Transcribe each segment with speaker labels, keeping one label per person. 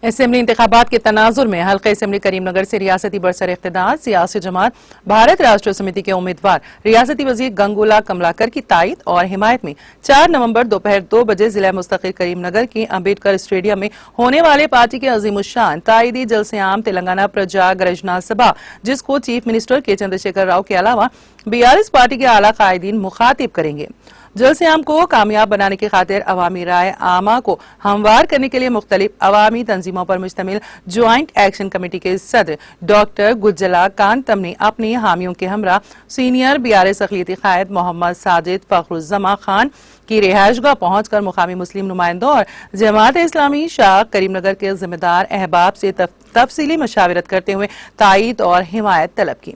Speaker 1: Assembly انتخابات کے تناظر میں حلقہ اسمبلی کریم نگر سے ریاستی برسر اقتدار سیاسی جماعت بھارت راشٹر سمیتی کے امیدوار ریاستی وزیر گنگولا کملاکر کی تائید اور حمایت میں 4 نومبر دوپہر 2 بجے ضلع مستقل کریم نگر کے امبیڈکر اسٹیڈیم میں ہونے والے پارٹی کے عظیم الشان تائیدی جلسے عام تلنگانہ پرجا گرجنا سبھا، جس کو چیف منسٹر کے چندرشیکھر راؤ کے علاوہ BRS پارٹی کے اعلیٰ قائدین مخاطب کریں گے۔ جلسے عام کو کامیاب بنانے کی خاطر عوامی رائے عامہ کو ہموار کرنے کے لیے مختلف عوامی تنظیموں پر مشتمل جوائنٹ ایکشن کمیٹی کے صدر ڈاکٹر گجلا کانتم نے اپنی حامیوں کے ہمراہ سینئر BRS اقلیتی قائد محمد ساجد فخرالزماں خان کی رہائش گاہ پہنچ کر مقامی مسلم نمائندوں اور جماعت اسلامی شاخ کریم نگر کے ذمہ دار احباب سے تفصیلی مشاورت کرتے ہوئے تائید اور حمایت طلب کی۔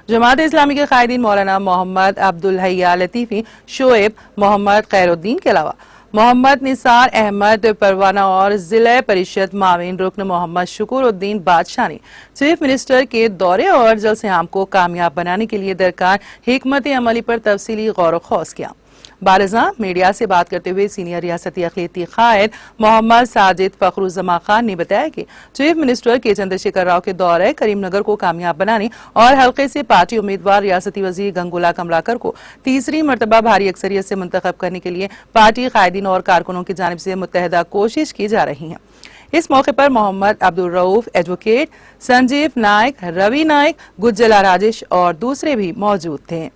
Speaker 1: جماعت اسلامی کے قائدین مولانا محمد عبدالحی لطیفی، شعیب محمد خیر الدین کے علاوہ محمد نثار احمد پروانہ اور ضلع پریشد معاون رکن محمد شکور الدین بادشاہ نے چیف منسٹر کے دورے اور جلسے عام کو کامیاب بنانے کے لیے درکار حکمت عملی پر تفصیلی غور و خوض کیا۔ بارزاں میڈیا سے بات کرتے ہوئے سینئر ریاستی اقلیتی قائد محمد ساجد فخرالزماں خان نے بتایا کہ چیف منسٹر کے چندرشیکھر راؤ کے دورے کریم نگر کو کامیاب بنانے اور حلقے سے پارٹی امیدوار ریاستی وزیر گنگولا کملاکر کو تیسری مرتبہ بھاری اکثریت سے منتخب کرنے کے لیے پارٹی قائدین اور کارکنوں کی جانب سے متحدہ کوشش کی جا رہی ہے۔ اس موقع پر محمد عبدالرؤف ایڈوکیٹ، سنجیو نائک، روی نائک، گجلا راجیش اور دوسرے بھی موجود تھے۔